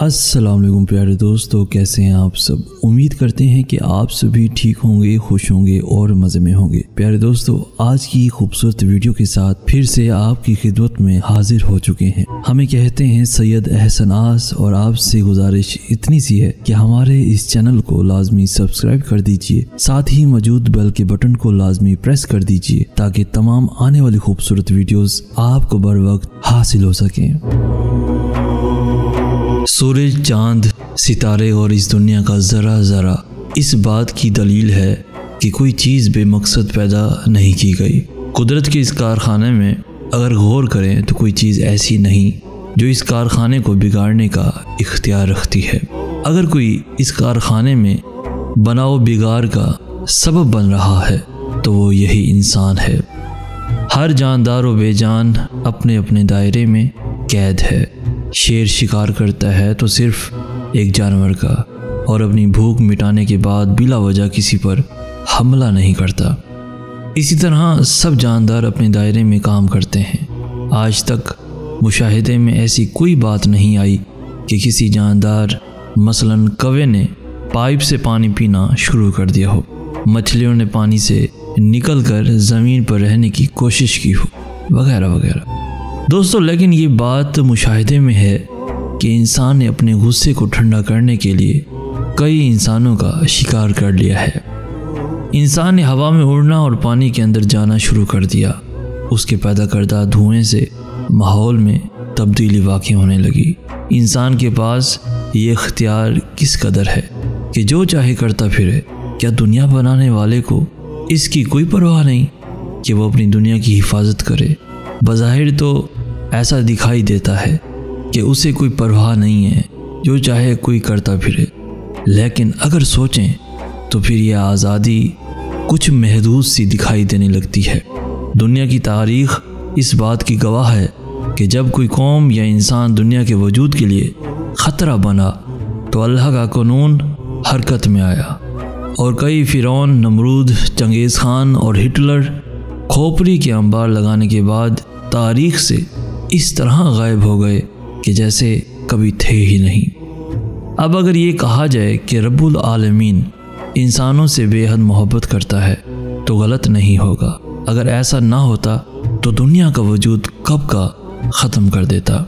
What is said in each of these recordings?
السلام علیکم پیارے دوستو، کیسے ہیں آپ سب؟ امید کرتے ہیں کہ آپ سبھی ٹھیک ہوں گے، خوش ہوں گے اور مزے میں ہوں گے۔ پیارے دوستو، آج کی خوبصورت ویڈیو کے ساتھ پھر سے آپ کی خدمت میں حاضر ہو چکے ہیں۔ ہمیں کہتے ہیں سید احسن آس، اور آپ سے گزارش اتنی سی ہے کہ ہمارے اس چینل کو لازمی سبسکرائب کر دیجئے، ساتھ ہی موجود بیل کے بٹن کو لازمی پریس کر دیجئے تاکہ تمام آنے والی خوبصورت ویڈیوز آپ کو بر وقت حاصل ہو سکیں۔ سورج، چاند، ستارے اور اس دنیا کا ذرہ ذرہ اس بات کی دلیل ہے کہ کوئی چیز بے مقصد پیدا نہیں کی گئی۔ قدرت کے اس کارخانے میں اگر غور کریں تو کوئی چیز ایسی نہیں جو اس کارخانے کو بگاڑنے کا اختیار رکھتی ہے۔ اگر کوئی اس کارخانے میں بناؤ بگاڑ کا سبب بن رہا ہے تو وہ یہی انسان ہے۔ ہر جاندار و بے جان اپنے اپنے دائرے میں قید ہے۔ شیر شکار کرتا ہے تو صرف ایک جانور کا، اور اپنی بھوک مٹانے کے بعد بلا وجہ کسی پر حملہ نہیں کرتا۔ اسی طرح سب جاندار اپنے دائرے میں کام کرتے ہیں۔ آج تک مشاہدے میں ایسی کوئی بات نہیں آئی کہ کسی جاندار مثلاً کوے نے پائپ سے پانی پینا شروع کر دیا ہو، مچھلیوں نے پانی سے نکل کر زمین پر رہنے کی کوشش کی ہو، وغیرہ وغیرہ۔ دوستو، لیکن یہ بات مشاہدے میں ہے کہ انسان نے اپنے غصے کو ٹھنڈا کرنے کے لیے کئی انسانوں کا شکار کر لیا ہے۔ انسان نے ہوا میں اڑنا اور پانی کے اندر جانا شروع کر دیا۔ اس کے پیدا کردہ دھوئیں سے ماحول میں تبدیلی واقع ہونے لگی۔ انسان کے پاس یہ اختیار کس قدر ہے کہ جو چاہے کرتا پھرے۔ کیا دنیا بنانے والے کو اس کی کوئی پرواہ نہیں کہ وہ اپنی دنیا کی حفاظت کرے؟ بظاہر تو ایسا دکھائی دیتا ہے کہ اسے کوئی پرواہ نہیں ہے، جو چاہے کوئی کرتا پھرے، لیکن اگر سوچیں تو پھر یہ آزادی کچھ محدود سی دکھائی دینے لگتی ہے۔ دنیا کی تاریخ اس بات کی گواہ ہے کہ جب کوئی قوم یا انسان دنیا کے وجود کے لیے خطرہ بنا تو اللہ کا قانون حرکت میں آیا، اور کئی فرعون، نمرود، چنگیز خان اور ہٹلر کھوپڑی کے انبار لگانے کے بعد تاریخ سے اس طرح غائب ہو گئے کہ جیسے کبھی تھے ہی نہیں۔ اب اگر یہ کہا جائے کہ رب العالمین انسانوں سے بے حد محبت کرتا ہے تو غلط نہیں ہوگا۔ اگر ایسا نہ ہوتا تو دنیا کا وجود کب کا ختم کر دیتا۔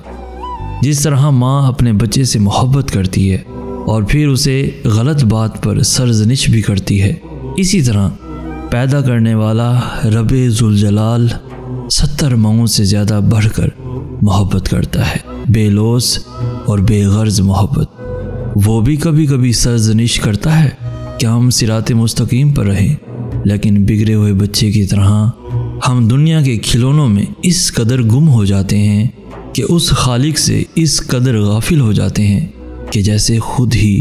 جس طرح ماں اپنے بچے سے محبت کرتی ہے اور پھر اسے غلط بات پر سرزنش بھی کرتی ہے، اسی طرح پیدا کرنے والا رب ذوالجلال 70 ماؤں سے زیادہ بڑھ کر محبت کرتا ہے، بے لوث اور بے غرض محبت۔ وہ بھی کبھی کبھی سرزنش کرتا ہے کہ ہم صراط مستقیم پر رہیں، لیکن بگڑے ہوئے بچے کی طرح ہم دنیا کے کھلونوں میں اس قدر گم ہو جاتے ہیں کہ اس خالق سے اس قدر غافل ہو جاتے ہیں کہ جیسے خود ہی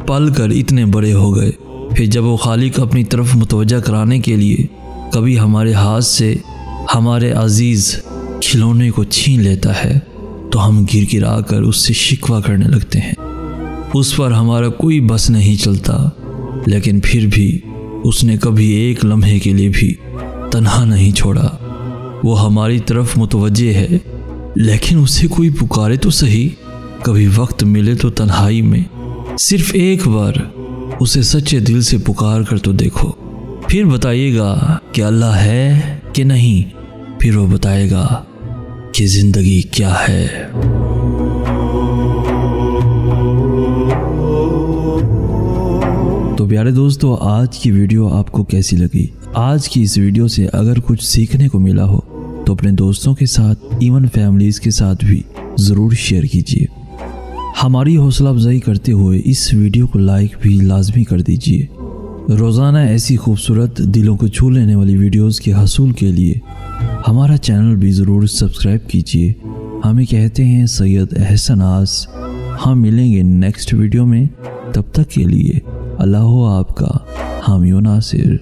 پل کر اتنے بڑے ہو گئے۔ پھر جب وہ خالق اپنی طرف متوجہ کرانے کے لیے کبھی ہمارے ہاتھ سے ہمارے عزیز کھلونے کو چھین لیتا ہے تو ہم گر گرا کر اس سے شکوہ کرنے لگتے ہیں۔ اس پر ہمارا کوئی بس نہیں چلتا، لیکن پھر بھی اس نے کبھی ایک لمحے کے لیے بھی تنہا نہیں چھوڑا۔ وہ ہماری طرف متوجہ ہے، لیکن اسے کوئی پکارے تو صحیح۔ کبھی وقت ملے تو تنہائی میں صرف ایک بار اسے سچے دل سے پکار کر تو دیکھو، پھر بتائیے گا کہ اللہ ہے کہ نہیں، پھر وہ بتائے گا کہ زندگی کیا ہے۔ تو پیارے دوستو، آج کی ویڈیو آپ کو کیسی لگی؟ آج کی اس ویڈیو سے اگر کچھ سیکھنے کو ملا ہو تو اپنے دوستوں کے ساتھ، ایون فیملیز کے ساتھ بھی ضرور شیئر کیجیے۔ ہماری حوصلہ افزائی کرتے ہوئے اس ویڈیو کو لائک بھی لازمی کر دیجیے۔ روزانہ ایسی خوبصورت دلوں کو چھو لینے والی ویڈیوز کے حصول کے لیے ہمارا چینل بھی ضرور سبسکرائب کیجیے۔ ہمیں کہتے ہیں سید احسن آس۔ ہم ملیں گے نیکسٹ ویڈیو میں، تب تک کے لیے اللہ ہو آپ کا حامی و ناصر۔